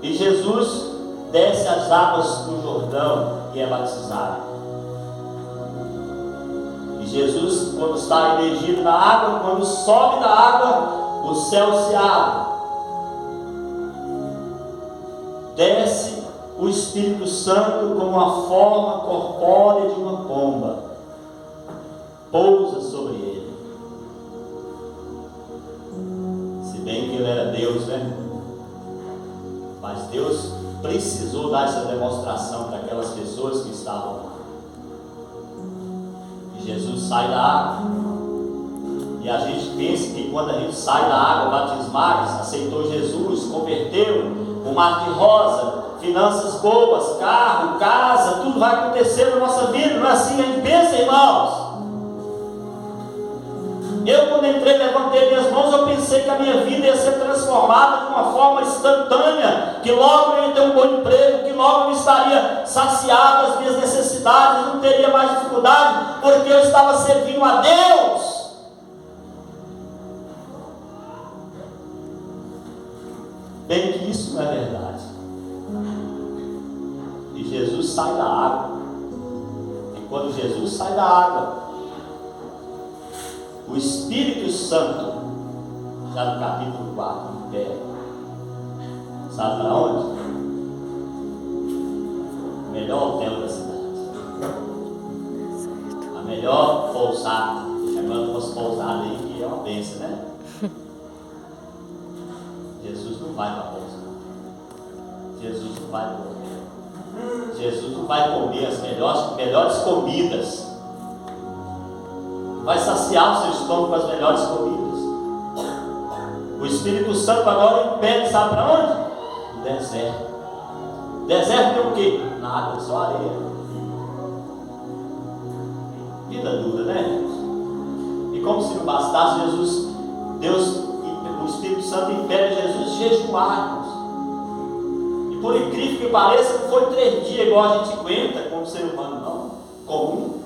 E Jesus desce as águas do Jordão e é batizado. E Jesus, quando está imergido na água, quando sobe da água, o céu se abre. Desce o Espírito Santo com uma forma corpórea de uma pomba, pousa sobre ele. Se bem que ele era Deus, né? Mas Deus precisou dar essa demonstração para aquelas pessoas que estavam lá. E Jesus sai da água. E a gente pensa que quando a gente sai da água batismais, aceitou Jesus, converteu, o mar de rosa, finanças boas, carro, casa, tudo vai acontecer na nossa vida. Não é assim a gente pensa, irmãos? Eu, quando entrei, levantei minhas mãos, eu pensei que a minha vida ia ser transformada de uma forma instantânea, que logo eu ia ter um bom emprego, que logo eu estaria saciado as minhas necessidades, não teria mais dificuldade, porque eu estava servindo a Deus. Bem que isso não é verdade. E Jesus sai da água. E quando Jesus sai da água, o Espírito Santo, já no capítulo 4, em pé, sabe para onde? O melhor hotel da cidade, a melhor pousada, chamando umas pousadas aí que é uma bênção, né? Jesus não vai para a pousada, Jesus não vai para o hotel, Jesus não vai comer as melhores comidas, vai saciar o seu estômago com as melhores comidas. O Espírito Santo agora impede, sabe para onde? No deserto. Deserto tem o quê? Nada, só areia. Vida dura, né, irmãos? E como se não bastasse, o Espírito Santo impede Jesus de jejuar, irmãos. E por incrível que pareça, não foi 3 dias igual a gente aguenta como ser humano, não. Comum.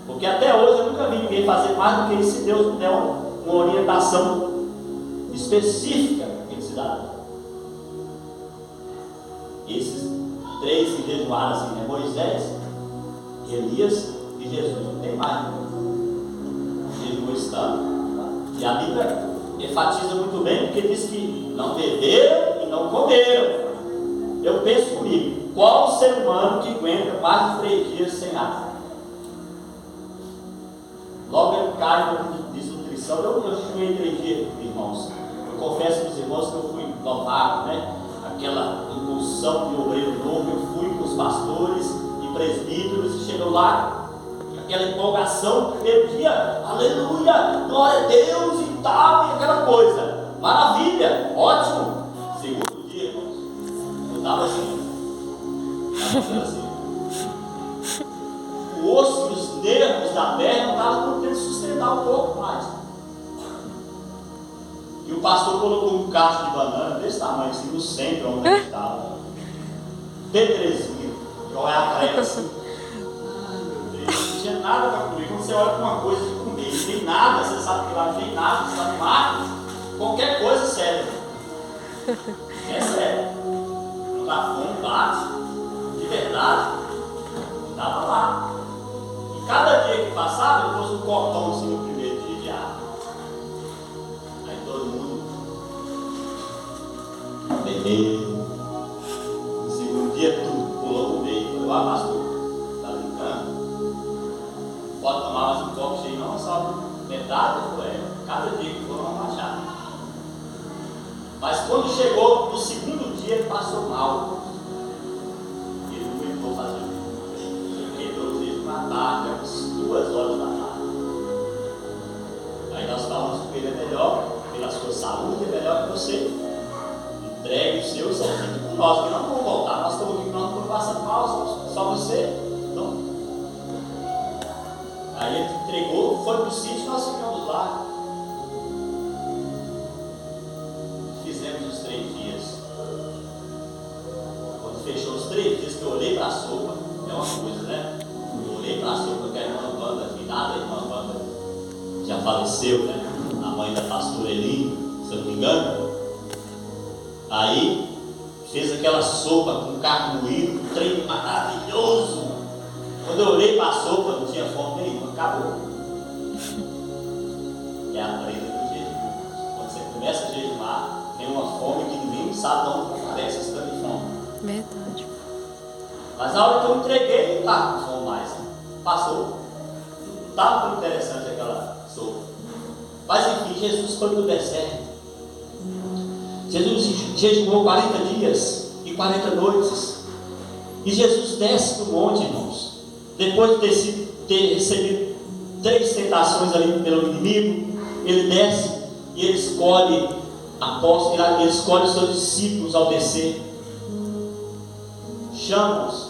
Porque até hoje eu nunca vi ninguém fazer mais do que isso, se Deus não der uma orientação específica para aquele cidadão. Esses 3 que jejuaram assim, né? Moisés, Elias e Jesus. Não tem mais. Jejum estando. E a Bíblia enfatiza muito bem, porque diz que não beberam e não comeram. Eu penso comigo, qual ser humano que aguenta mais de 3 dias sem água? Logo ele cai na desnutrição. Eu jejuei 3 dias, irmãos. Eu confesso para os irmãos que eu fui novato, né? Aquela impulsão de obreiro novo. Eu fui com os pastores e presbíteros e chegou lá, aquela empolgação. Primeiro dia, aleluia, glória a Deus e tal, e aquela coisa. Maravilha, ótimo. Segundo dia, irmãos, eu estava assim. O osso e os nervos da perna estavam tentando sustentar um pouco mais. E o pastor colocou um cacho de banana desse tamanho, assim, no centro onde ele estava. Pedrezinho, igual é a prega assim. Ai meu Deus, não tinha nada para comer. Quando você olha para uma coisa de comer, não tem nada, você sabe que lá não tem nada, você está no mar, qualquer coisa serve. É sério. Não dá fome, bate, de verdade. Estava lá. Cada dia que passava, eu pus um cordão assim no primeiro dia de água. Aí todo mundo bebeu. No segundo dia, tudo pulou no meio. Falei, pastor, tá brincando? Pode tomar mais um copo cheio, não, só metade? Cada dia que for, uma machada. Mas quando chegou no segundo dia, ele passou mal. Ele não aguentou fazer o na tarde, às 2 horas da tarde. Aí nós falamos que ele é melhor, pela sua saúde, é melhor que você. Entregue o seu certinho com nós, que não vamos voltar. Nós estamos aqui, nós não estamos passando mal, só você. Então, aí ele entregou, foi para o sítio e nós ficamos lá. Fizemos os 3 dias. Quando fechou os 3 dias que eu olhei para a sopa, é uma coisa, né? Para a sopa que a irmã Wanda, finada, a irmã Wanda já faleceu, né? A mãe da pastora Eli, se eu não me engano. Aí fez aquela sopa com carne moída, um trem maravilhoso. Quando eu olhei para a sopa, não tinha fome nenhuma, acabou. É a prenda do jejum. Quando você começa a jejuar, tem uma fome que ninguém sabe de onde aparece esse tanto de fome. Verdade. Mas na hora que eu entreguei, não estava com fome mais. Passou. Não estava tão interessante aquela sopa. Mas enfim, Jesus foi para o deserto. Jesus jejuou 40 dias e 40 noites. E Jesus desce do monte, irmãos. Depois de ter recebido 3 tentações ali pelo inimigo, ele desce e ele escolhe ele escolhe os seus discípulos ao descer. Chama-os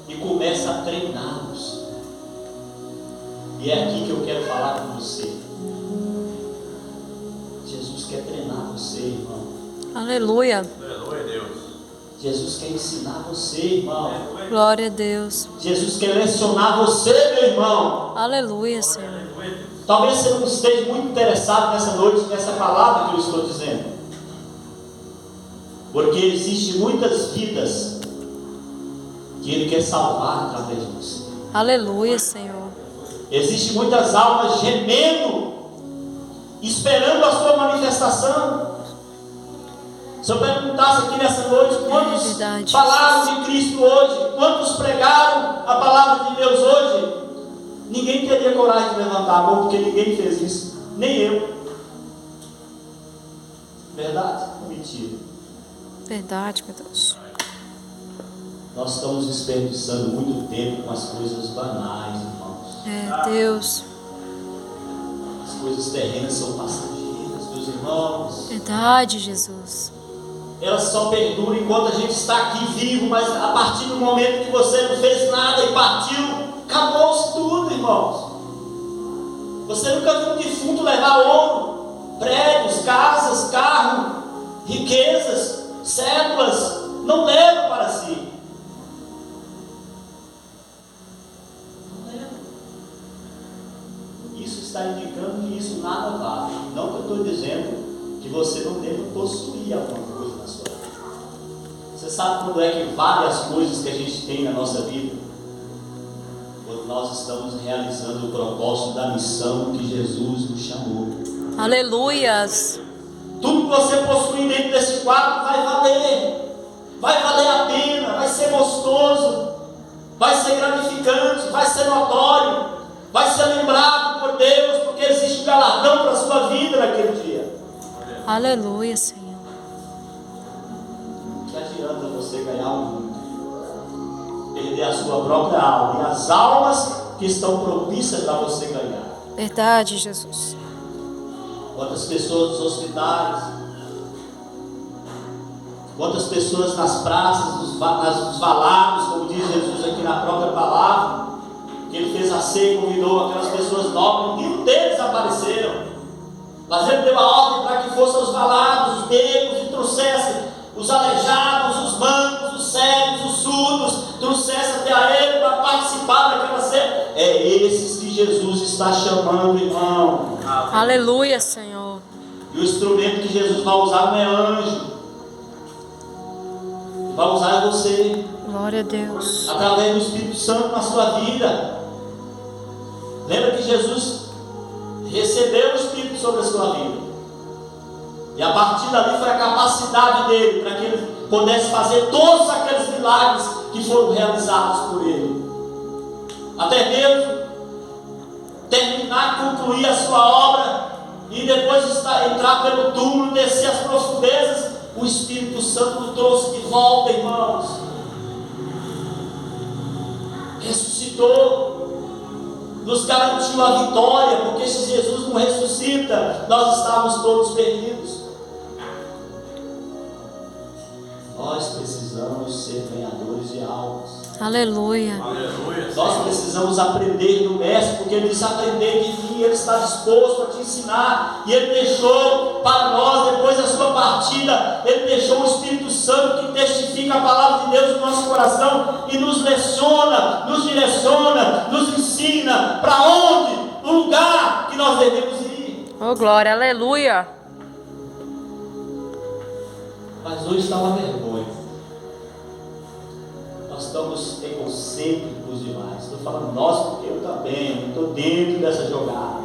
e começa a treiná-los. E é aqui que eu quero falar com você. Jesus quer treinar você, irmão. Aleluia. Aleluia, Deus. Jesus quer ensinar você, irmão. Glória a Deus. Jesus quer lecionar você, meu irmão. Aleluia, Senhor. Talvez você não esteja muito interessado nessa noite, nessa palavra que eu estou dizendo. Porque existem muitas vidas que Ele quer salvar através de você. Aleluia, Senhor. Existem muitas almas gemendo, esperando a sua manifestação. Se eu perguntasse aqui nessa noite, quantos Verdade. falaram de Cristo hoje? Quantos pregaram a palavra de Deus hoje? Ninguém teria coragem de levantar a mão, porque ninguém fez isso. Nem eu. Verdade ou mentira? Verdade, meu Deus. Nós estamos desperdiçando muito tempo com as coisas banais, irmãos. É, Deus. As coisas terrenas são passageiras, meus irmãos. Verdade, Jesus. Elas só perduram enquanto a gente está aqui vivo, mas a partir do momento que você não fez nada e partiu, acabou-se tudo, irmãos. Você nunca viu um defunto levar ouro, prédios, casas, carro, riquezas, cédulas, não leva para si. Não leva. Isso está indicando que isso nada vale. Não que eu estou dizendo que você não deve possuir alguma coisa na sua vida. Você sabe quando é que vale as coisas que a gente tem na nossa vida? Quando nós estamos realizando o propósito da missão que Jesus nos chamou. Aleluias. Tudo que você possuir dentro desse quadro vai valer a pena, vai ser gostoso, vai ser gratificante, vai ser notório, vai ser lembrado por Deus, porque existe um galardão para a sua vida naquele dia. Aleluia, Senhor. Que adianta você ganhar o mundo, perder a sua própria alma e as almas que estão propícias para você ganhar? Verdade, Jesus. Quantas pessoas nos hospitais, quantas pessoas nas praças, nos valados, como diz Jesus aqui na própria palavra, que Ele fez a ceia e convidou aquelas pessoas nobres, nenhum deles apareceram. Mas Ele deu a ordem para que fossem os valados, os negros, e trouxessem os aleijados, os mancos, os cegos, os surdos, trouxessem até Ele para participar daquela ceia. É esses que Jesus está chamando, irmão. Aleluia, Senhor. E o instrumento que Jesus vai usar não é anjo, vai usar você, Glória a Deus. através do Espírito Santo na sua vida. Lembra que Jesus recebeu o Espírito sobre a sua vida, e a partir dali foi a capacidade dele para que ele pudesse fazer todos aqueles milagres que foram realizados por ele, até mesmo terminar, concluir a sua obra e depois entrar pelo túmulo, descer as profundezas. O Espírito Santo o trouxe de volta, irmãos, ressuscitou, nos garantiu a vitória, porque se Jesus não ressuscita, nós estávamos todos perdidos. Nós precisamos ser ganhadores de almas. Aleluia. Aleluia. Nós precisamos aprender do Mestre, porque Ele disse: aprender de mim, Ele está disposto a te ensinar. E Ele deixou para nós, depois da sua partida, Ele deixou o Espírito Santo que testifica a palavra de Deus no nosso coração e nos leciona, nos direciona, nos ensina para onde, no lugar que nós devemos ir. Oh, glória. Aleluia. Mas hoje está uma vergonha. Nós estamos egocêntricos demais. Estou falando nós porque eu também estou dentro dessa jogada.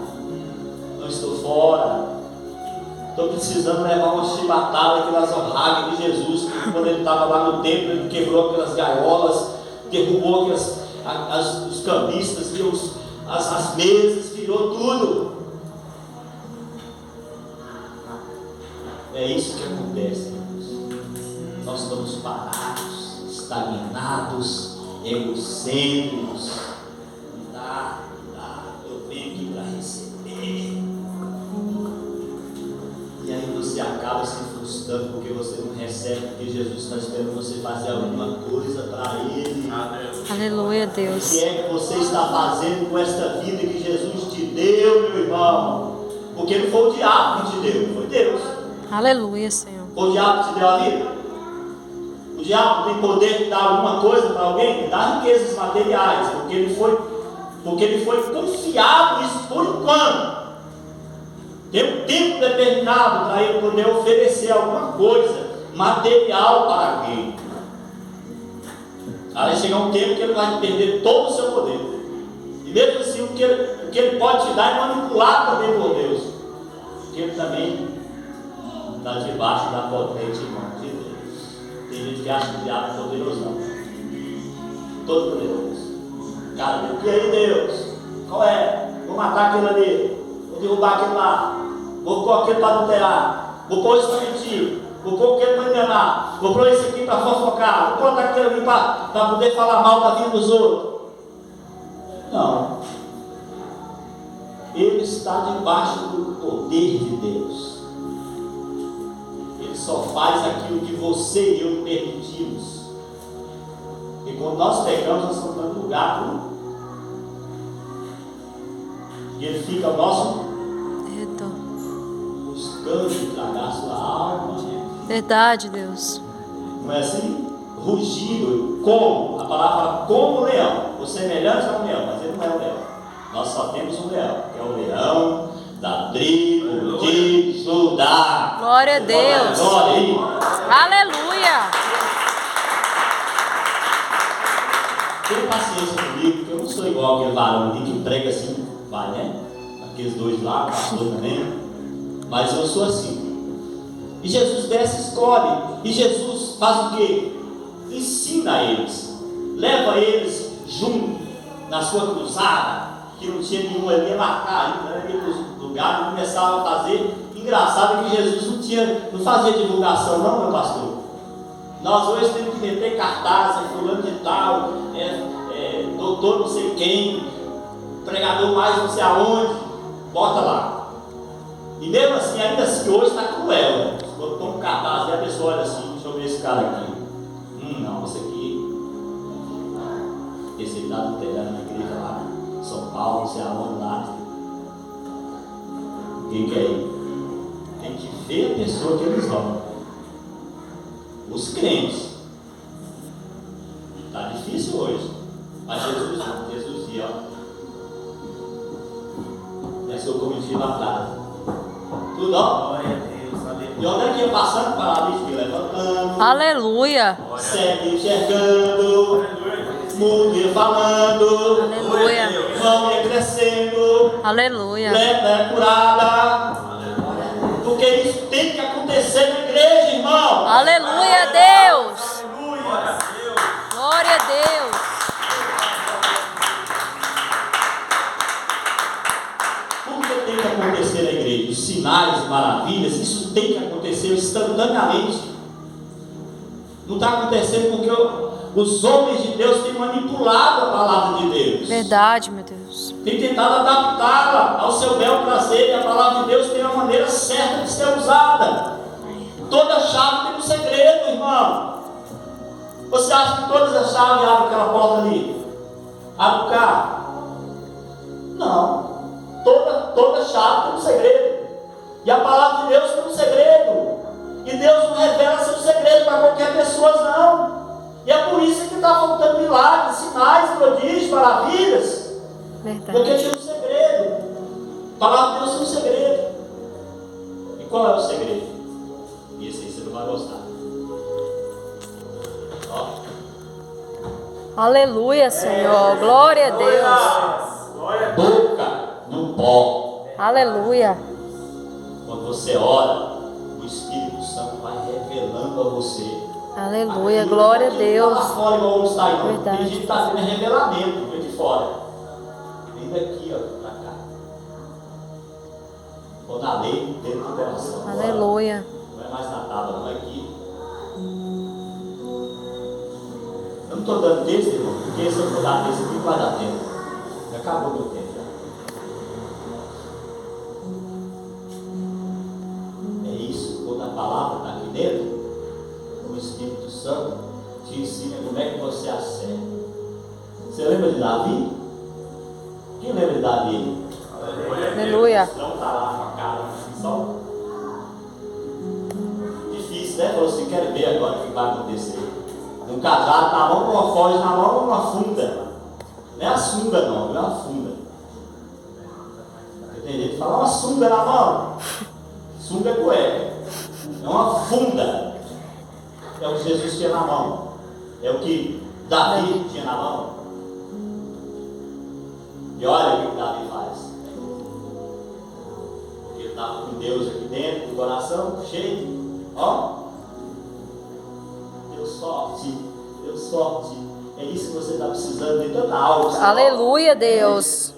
Não estou fora. Estou precisando levar uma chibatada aquelas honragens de Jesus, que quando ele estava lá no templo, ele quebrou aquelas gaiolas, derrubou os cambistas, as mesas, virou tudo. É isso que acontece, irmãos. Nós estamos parados, estagnados, egocêntricos. Não dá, eu venho aqui para receber. E aí você acaba se frustrando porque você não recebe, porque Jesus está esperando você fazer alguma coisa para Ele. Aleluia, Deus. O que é que você está fazendo com esta vida que Jesus te deu, meu irmão? Porque não foi o diabo que te deu, foi Deus. Aleluia, Senhor. Foi o diabo que te deu a vida. O diabo tem poder de dar alguma coisa para alguém, de dar riquezas materiais, porque ele foi confiado isso por enquanto. Tem um tempo determinado para ele poder oferecer alguma coisa material para alguém. Aí vai chegar um tempo que ele vai perder todo o seu poder. E mesmo assim, o que ele pode te dar é manipulado também por Deus. Porque ele também está debaixo da potente mão de Deus. Tem gente que acha que o diabo é poderosão. Todo poderoso. Cara, e aí, Deus? Qual é? Vou matar aquele ali. Vou derrubar aquele lá. Vou pôr aquele para adulterar. Vou pôr isso para mentir. Vou pôr aquele para enganar. Vou pôr esse aqui para fofocar. Vou botar aquele ali para poder falar mal da vida dos outros. Não. Ele está debaixo do poder de Deus. Ele só faz aquilo que você e eu permitimos. E quando nós pecamos, nós estamos dando lugar para ele. E ele fica ao nosso buscando tragar sua alma. Verdade, Deus. Não é assim? Rugido, como? A palavra como leão. O semelhante a um leão, mas ele não é um leão. Nós só temos um leão, que é o leão da tribo de Judá. Glória a Deus. Glória aí. Aleluia. Tenha paciência comigo, porque eu não sou igual aquele varão ali que prega assim, vai, né? Aqueles dois lá, pastor também. Mas eu sou assim. E Jesus desce e escolhe. E Jesus faz o quê? Ensina eles. Leva eles junto na sua cruzada, que não tinha nenhum ali a marcar ainda, né? Ia para os lugares e começava a fazer. Engraçado que Jesus não fazia divulgação, não, meu pastor. Nós hoje temos que meter cartaz, fulano de tal, doutor não sei quem, pregador mais não sei aonde, bota lá. E mesmo assim, ainda assim, hoje está cruel, né? Botou um cartaz e a pessoa olha assim, deixa eu ver esse cara aqui. Não, esse aí está adulterando na igreja lá, São Paulo, não sei aonde lá. Quem quer ir? Tem que ver a pessoa que eles vão. Os crentes. Está difícil hoje. Mas Jesus não. Jesus ia, ó. Desceu o comitiva atrás. Tudo, ó. E onde é que ia passando? Paralítico ia levantando. Aleluia. Cego enxergando. Mudo ia falando. Aleluia. Mão ia crescendo. Aleluia. Lepra ia curada. Porque isso tem que acontecer na igreja, irmão. Aleluia, Deus. Glória a Deus. Tudo que tem que acontecer na igreja, os sinais, maravilhas, isso tem que acontecer instantaneamente. Não está acontecendo porque os homens de Deus têm manipulado a palavra de Deus. Verdade, meu Deus. Tem tentado adaptá-la ao seu bel prazer, e a palavra de Deus tem uma maneira certa de ser usada. Toda chave tem um segredo, irmão. Você acha que todas as chaves abrem aquela porta ali? Abre o carro? Não. Toda chave tem um segredo. E a palavra de Deus tem um segredo. E Deus não revela seu segredo para qualquer pessoa, não. E é por isso que está faltando milagres, sinais, prodígios, maravilhas. Verdade. Porque tinha um segredo. A palavra de Deus tem um segredo. E qual é o segredo? E esse aí você não vai gostar. Aleluia, Senhor. Glória a Deus. Boca no pó. Aleluia. Quando você ora, o Espírito Santo vai revelando a você. Aleluia. Glória a Deus. Lá fora igual está aí, não. Verdade. Tem gente que está tendo revelamento, vem de fora. Vem daqui, ó, pra cá. Ou na lei, dentro do coração. Aleluia. Não é mais na tábua, não é aqui. Eu não estou dando texto, irmão, porque se eu for dar texto aqui, não vai dar tempo. Já acabou meu tempo. É isso, quando a palavra está aqui dentro, o Espírito Santo te ensina como é que você acerta. Você lembra de Davi? Quem lembra de Davi? Aleluia. Não está lá com a cara assim, só. Difícil, né? Falou assim, quero ver agora o que vai acontecer. Um cajado na mão, uma foz na mão, uma funda. Não é a sunga não, não é uma funda. Tem gente que fala uma sunga na mão. Sunga é cueca. É uma funda. É o que Jesus tinha na mão. É o que Davi tinha na mão. E olha o que Davi faz. Porque ele estava com Deus aqui dentro do coração, cheio. Ó. Deus forte. Deus forte. É isso que você está precisando de tanta alma. Aleluia, Deus.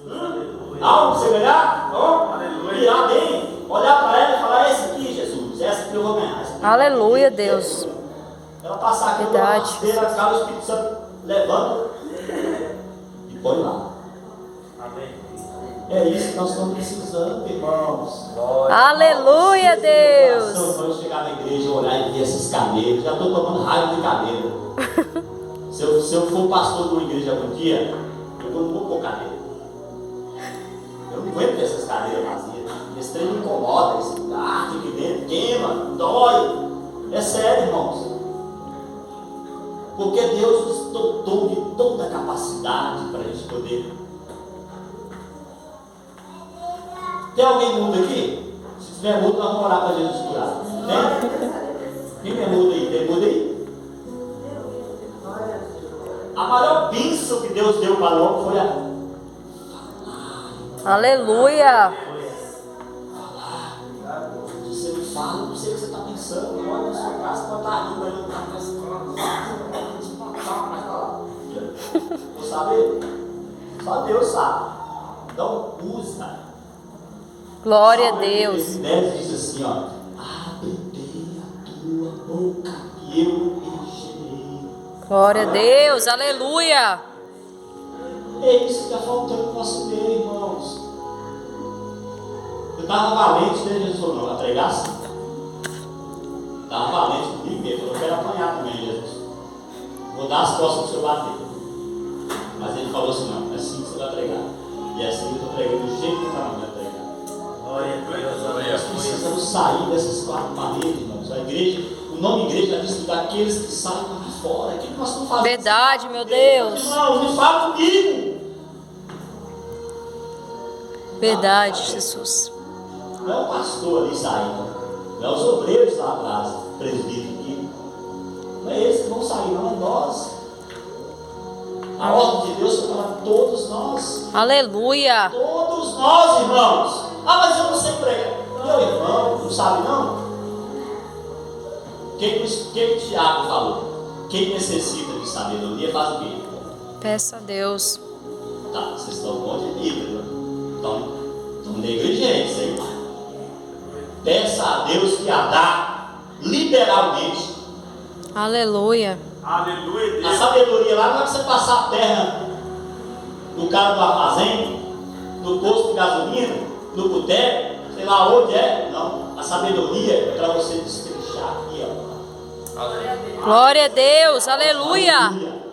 Algo para você ganhar? Ó. Virar bem. Olhar para ela e falar: esse aqui, Jesus. Essa aqui eu vou ganhar. Aleluia, Deus. Ela passar aqui numa Verdade. rasteira, acaba o Espírito Santo levanta e põe lá. É isso que nós estamos precisando, irmãos. Aleluia, Deus. Quando eu chegar na igreja, olhar e ver esses cadeiros, já estou tomando raiva de cadeira. Se eu for pastor de uma igreja algum dia, eu não vou pôr cadeira. Eu não aguento essas cadeiras vazias. Esse trem me incomoda, esse arte aqui dentro queima, dói. É sério, irmãos. Porque Deus nos dotou de toda a capacidade para a gente poder. Tem alguém mudo aqui? Se tiver mudo, nós vamos orar para Jesus curar. Tem? Quem é mudo aí? Tem mudo aí? A maior bênção que Deus deu para o homem foi a Aleluia. falar. Se você não fala, não sei o que você está pensando. Olha na sua casa, pode estar rindo, mas não está pensando. Vou saber? Só Deus sabe. Então, usa. Glória a Salmo Deus. 10 diz assim, ó: abrirei a tua boca e eu encherei. Glória a Deus. Aleluia. É isso que está faltando no nosso meio, irmãos. Eu estava valente, né? Jesus falou: não, vai pregar assim. Estava valente comigo mesmo. Eu quero apanhar também, Jesus. Vou dar as costas para o senhor bater. Mas ele falou assim: não, é assim que você vai pregar. E é assim que eu estou pregando, do jeito que eu estava pregar. Nós precisamos sair dessas quatro paredes, irmãos. A igreja, o nome igreja já diz daqueles que saem para fora. O que nós estamos fazendo? Verdade, meu Deus. Irmãos, me fala comigo. Verdade, Jesus. Não é o pastor ali saindo, não é os obreiros lá atrás, presbítero aqui. Não é eles que vão sair, não, é nós. A ordem de Deus é para todos nós. Aleluia. Todos nós, irmãos. Ah, mas eu não sei pregar. Meu irmão, não sabe não? O que Tiago falou? Quem necessita de sabedoria faz o quê? Peça a Deus. Tá, vocês estão com um monte de Bíblia, né? Estão negligentes aí. Peça a Deus que a dá liberalmente. Aleluia. Aleluia, A Deus. sabedoria lá não é você passar a perna no cara do armazém, no posto de gasolina, no boteco, sei lá onde é. Não. A sabedoria é para você destrinchar aqui, ó. Glória a Deus. Aleluia.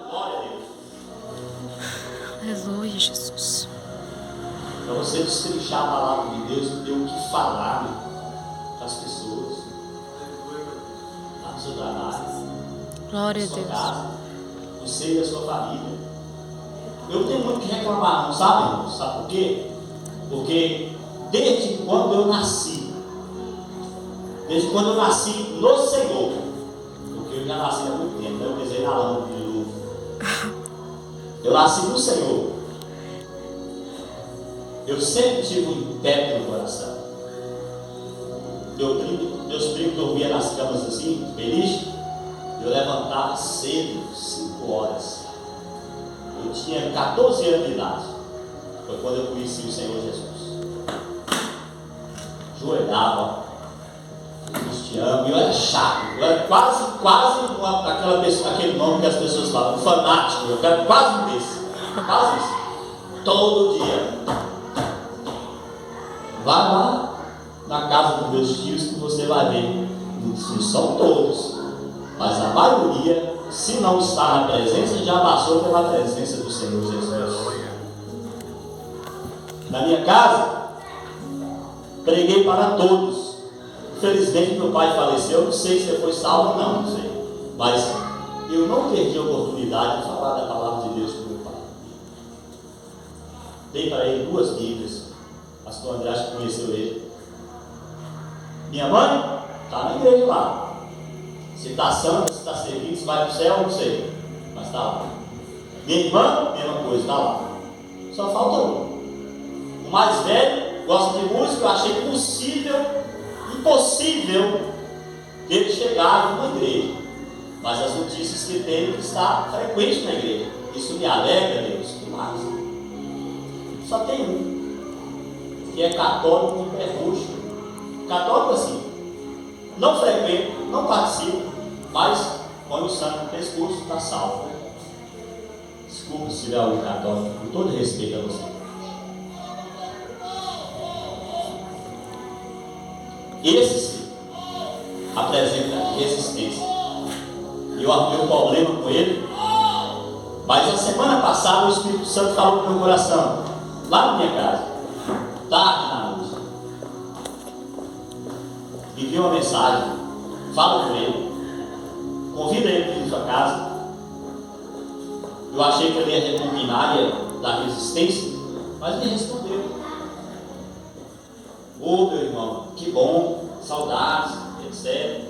Glória a Deus. Aleluia, Jesus. Para você destrinchar a palavra de Deus e ter o que falar para as pessoas. Lá no seu trabalho. Glória a Na sua Deus. casa, no seio da sua família. Eu não tenho muito o que reclamar, não, sabe, irmão? Sabe por quê? Porque desde quando eu nasci no Senhor, porque eu já nasci há muito tempo, né? Eu pisei na lama de novo. Eu nasci no Senhor. Eu sempre tive um império no coração. Meus primos dormiam nas camas assim, beliche. Eu levantava cedo, 5 horas. Eu tinha 14 anos de idade. Foi quando eu conheci o Senhor Jesus. Joelhava, Jesus te ama. E eu era chato. Eu era quase aquela pessoa, aquele nome que as pessoas falam, um fanático. Eu era quase um desse. Quase isso. Todo dia. Vai lá na casa dos meus tios que você vai ver. Não são todos, mas a maioria, se não está na presença, já passou pela presença do Senhor Jesus. Na minha casa, preguei para todos. Infelizmente meu pai faleceu, não sei se ele foi salvo ou não sei. Mas eu não perdi a oportunidade de falar da palavra de Deus para o meu pai. Dei para ele 2 Bíblias. O pastor André acho que conheceu ele. Minha mãe está na igreja lá. Se está santa, se está servindo, se vai para o céu, não sei. Mas está lá. Minha irmã, mesma coisa, está lá. Só falta um. O mais velho gosta de música. Eu achei impossível dele chegar em uma igreja. Mas as notícias que tem, ele está frequente na igreja. Isso me alegra, Deus. Que mais? Só tem um, que é católico de pé roxo. Católico assim, não frequenta, não participa, mas põe o sangue no pescoço, está salvo. Desculpa se tiver algum católico, com todo respeito a você. Esse sim apresenta resistência. E eu arrumei um problema com ele, mas a semana passada o Espírito Santo falou no meu coração, lá na minha casa, tarde na noite. Envia uma mensagem, fala com ele, convida ele para ir para sua casa. Eu achei que ele ia repugnar, ia dar resistência, mas ele respondeu. Ô meu irmão, que bom, saudades, etc.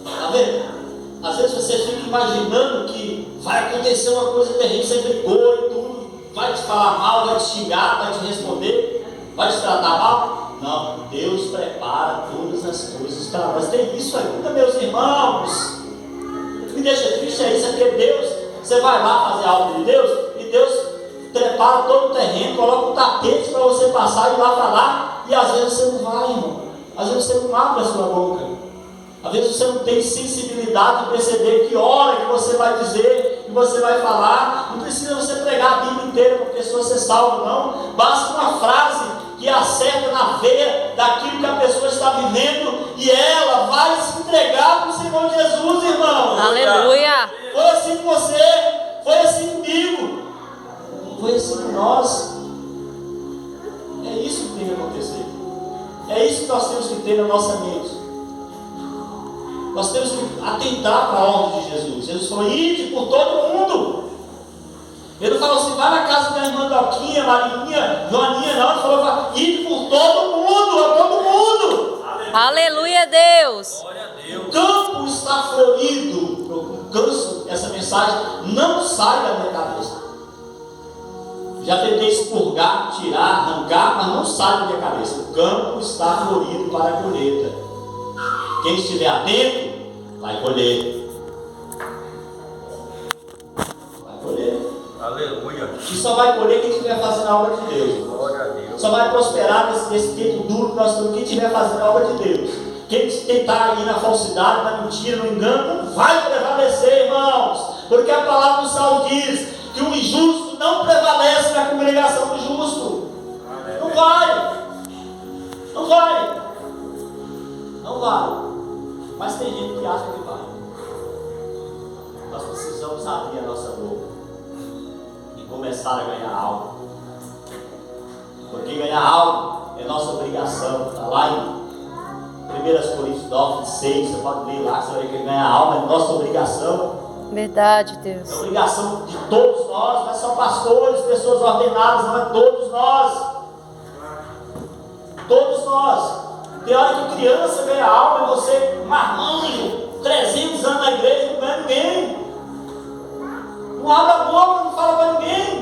Está vendo? Às vezes você fica imaginando que vai acontecer uma coisa terrível, você brigou e tudo, vai te falar mal, vai te xingar, vai te responder, vai te tratar mal. Não, Deus prepara todas as coisas para nós. Tem isso ainda, meus irmãos. O que me deixa triste é isso, é porque Deus, você vai lá fazer a obra de Deus, e Deus prepara todo o terreno, coloca um tapete para você passar e lá falar, e às vezes você não vai, irmão. Às vezes você não abre a sua boca. Às vezes você não tem sensibilidade de perceber que hora que você vai dizer, que você vai falar. Não precisa você pregar a Bíblia inteira para a pessoa ser salva, não. Basta uma frase que acerta na veia daquilo que a pessoa está vivendo e ela vai se entregar para o Senhor Jesus, irmão. Aleluia. Foi assim com você, foi assim comigo, foi assim com nós. É isso que tem que acontecer. É isso que nós temos que ter na nossa mente. Nós temos que atentar para a ordem de Jesus. Jesus falou, ide por todo mundo. Ele não falou assim, vai na casa da irmã Doquinha, Marinha, Joaninha, não. Ele falou, ide por todo mundo, a todo mundo. Aleluia, Deus. O campo está florido. Eu canso, essa mensagem não sai da minha cabeça. Já tentei expurgar, tirar, arrancar, mas não sai da minha cabeça. O campo está florido para a colheita. Quem estiver atento, vai colher. Vai colher. Aleluia. E só vai colher quem estiver fazendo a obra de Deus. Glória a Deus. Só vai prosperar nesse tempo duro que nós estamos. Quem estiver fazendo a obra de Deus. Quem tentar ir na falsidade, na mentira, no engano, não vai prevalecer, irmãos. Porque a palavra do Salmo diz que o injusto não prevalece na congregação do justo. Não vai. Não vai. Não vai. Mas tem gente que acha que vai. Nós precisamos abrir a nossa boca e começar a ganhar algo. Porque ganhar algo é nossa obrigação. Está lá em 1 Coríntios 9, 6. Você pode ler lá, você vai ver que ganhar algo é nossa obrigação. Verdade, Deus. É obrigação de todos nós, não é só pastores, pessoas ordenadas, não é todos nós. Todos nós. Tem hora que criança ganha alma e você, marmanjo, 300 anos na igreja, não ganha ninguém. Não abre a boca, não fala para ninguém.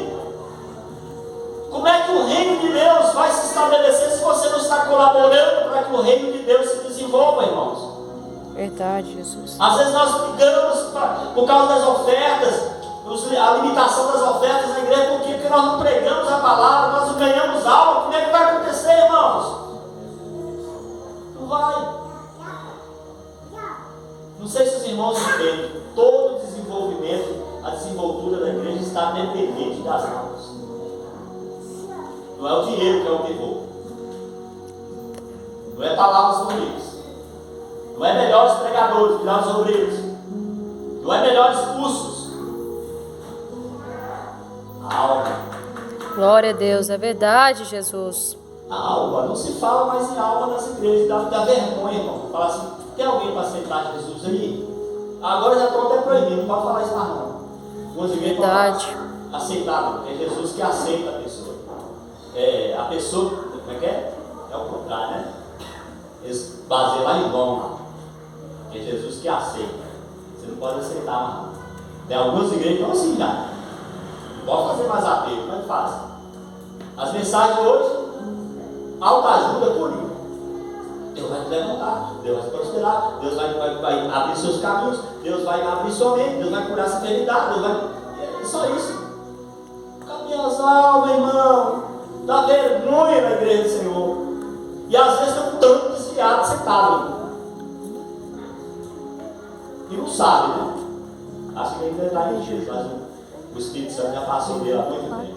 colaborando para que o reino de Deus se desenvolva, irmãos. Verdade, Jesus. Às vezes nós brigamos por causa das ofertas, a limitação das ofertas na igreja, porque nós não pregamos a palavra, nós não ganhamos alma. Como é que vai acontecer, irmãos? Não vai. Não sei se os irmãos entendem. Todo o desenvolvimento, a desenvoltura da igreja está dependente das almas. Não é o dinheiro que é o pivô. Não é palavras bonitas. Não é melhores pregadores, melhores obreiros. Não é melhores cursos. A alma. Glória a Deus, é verdade, Jesus. A alma. Não se fala mais em alma nas igrejas. Dá vergonha, irmão. Fala assim, tem alguém para aceitar Jesus aí? Agora já estão até proibindo, não pode falar isso mais não. Algumas igrejas Verdade. aceitar, é Jesus que aceita a pessoa. A pessoa, como é que é? É o contrário, né? Eles baseiam lá em dom, lá. É Jesus que aceita. Você não pode aceitar mais não. Tem algumas igrejas que estão assim já. Não pode fazer mais apelo, como é que faz? As mensagens hoje, autoajuda pura. Deus vai te levantar, Deus vai te prosperar, Deus vai abrir seus caminhos, Deus vai abrir sua mente, Deus vai curar essa enfermidade, Deus vai... É só isso. Cadê as almas, irmão? Dá vergonha na igreja do Senhor. E às vezes estão tanto desviados, sentados. E não sabe, né? Acho que ainda está em Jesus, mas o Espírito Santo já passou dele há muito tempo.